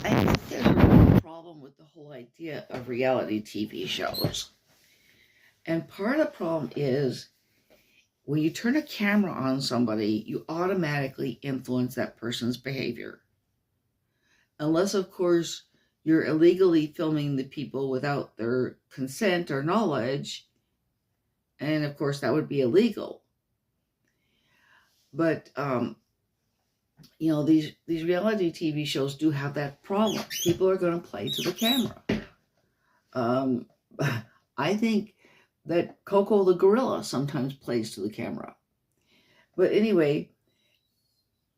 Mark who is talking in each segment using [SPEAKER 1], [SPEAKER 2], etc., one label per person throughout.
[SPEAKER 1] I think there's a real problem with the whole idea of reality TV shows. And part of the problem is when you turn a camera on somebody, you automatically influence that person's behavior. Unless, of course, you're illegally filming the people without their consent or knowledge. And of course, that would be illegal. But, these reality TV shows do have that problem. People are going to play to the camera. I think that Coco the gorilla sometimes plays to the camera. But anyway,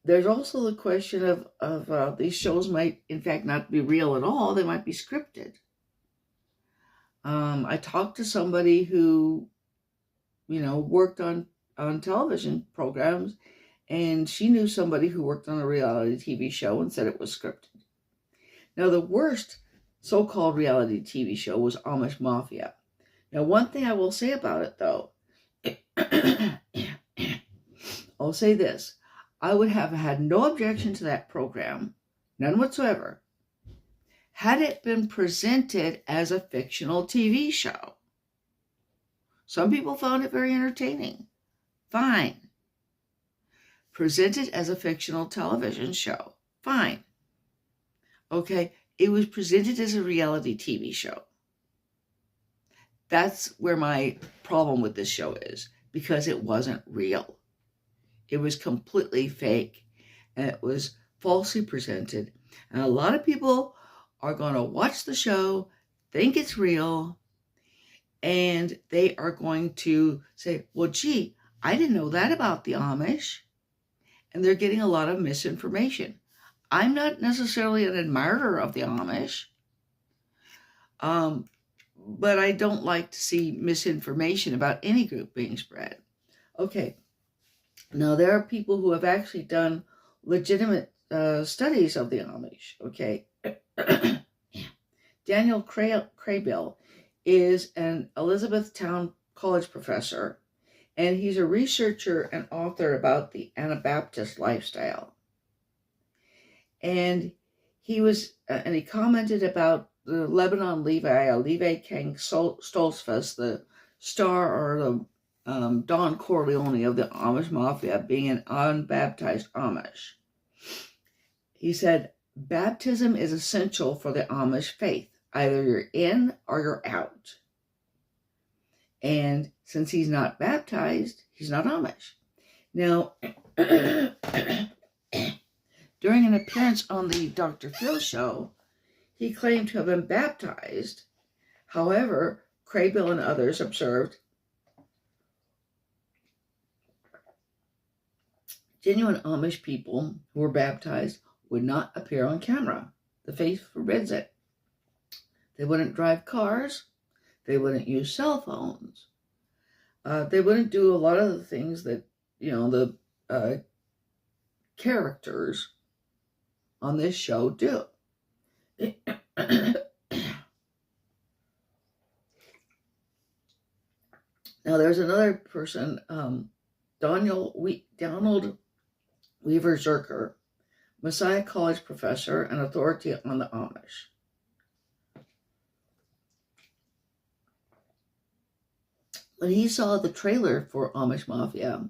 [SPEAKER 1] there's also the question of these shows might, in fact, not be real at all. They might be scripted. I talked to somebody who, worked on television programs, and she knew somebody who worked on a reality TV show and said it was scripted. Now, the worst so-called reality TV show was Amish Mafia. Now, one thing I will say about it, though, I'll say this. I would have had no objection to that program, none whatsoever, had it been presented as a fictional TV show. Some people found it very entertaining. Fine. Presented as a fictional television show. Fine. Okay, it was presented as a reality TV show. That's where my problem with this show is, because it wasn't real. It was completely fake, and it was falsely presented. And a lot of people are going to watch the show, think it's real, and they are going to say, well, gee, I didn't know that about the Amish. And they're getting a lot of misinformation. I'm not necessarily an admirer of the Amish, but I don't like to see misinformation about any group being spread. Okay, now there are people who have actually done legitimate studies of the Amish, okay? Daniel Craybill is an Elizabethtown College professor, and he's a researcher and author about the Anabaptist lifestyle. And he commented about the Lebanon Levi, Levi King Stoltzfus, the star or the Don Corleone of the Amish Mafia, being an unbaptized Amish. He said, baptism is essential for the Amish faith. Either you're in or you're out. And since he's not baptized, he's not Amish. Now, during an appearance on the Dr. Phil show, he claimed to have been baptized. However, Craybill and others observed genuine Amish people who were baptized would not appear on camera. The faith forbids it. They wouldn't drive cars. They wouldn't use cell phones. They wouldn't do a lot of the things that, the characters on this show do. Now, there's another person, Donald Weaver Zerker, Messiah College professor and authority on the Amish. When he saw the trailer for Amish Mafia,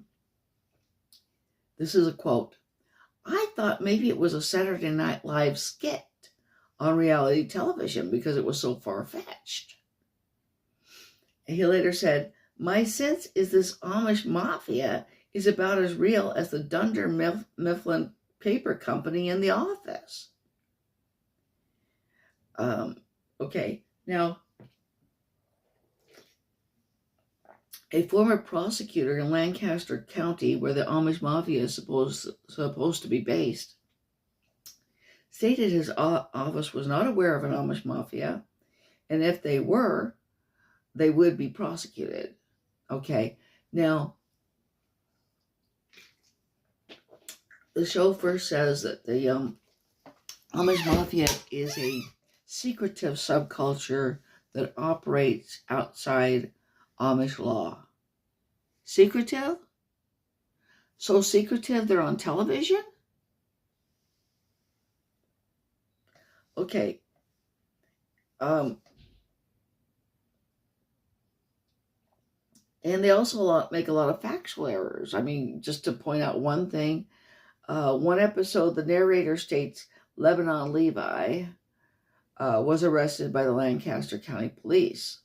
[SPEAKER 1] this is a quote, I thought maybe it was a Saturday Night Live skit on reality television because it was so far-fetched. And he later said, my sense is this Amish Mafia is about as real as the Dunder Mifflin Paper Company in The Office. Okay, now, a former prosecutor in Lancaster County, where the Amish Mafia is supposed to be based, stated his office was not aware of an Amish Mafia, and if they were, they would be prosecuted. Okay, now, the show first says that the Amish Mafia is a secretive subculture that operates outside Amish law. Secretive? So secretive they're on television? Okay. And they also make a lot of factual errors. I mean, just to point out one thing, one episode, the narrator states Lebanon Levi was arrested by the Lancaster County Police.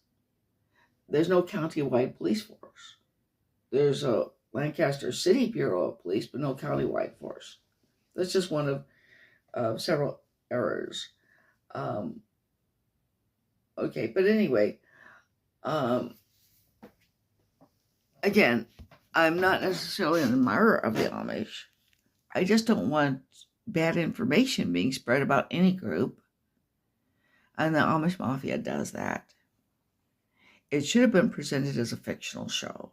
[SPEAKER 1] There's no county-wide police force. There's a Lancaster City Bureau of Police, but no county-wide force. That's just one of several errors. Okay, but anyway, again, I'm not necessarily an admirer of the Amish. I just don't want bad information being spread about any group. And the Amish Mafia does that. It should have been presented as a fictional show.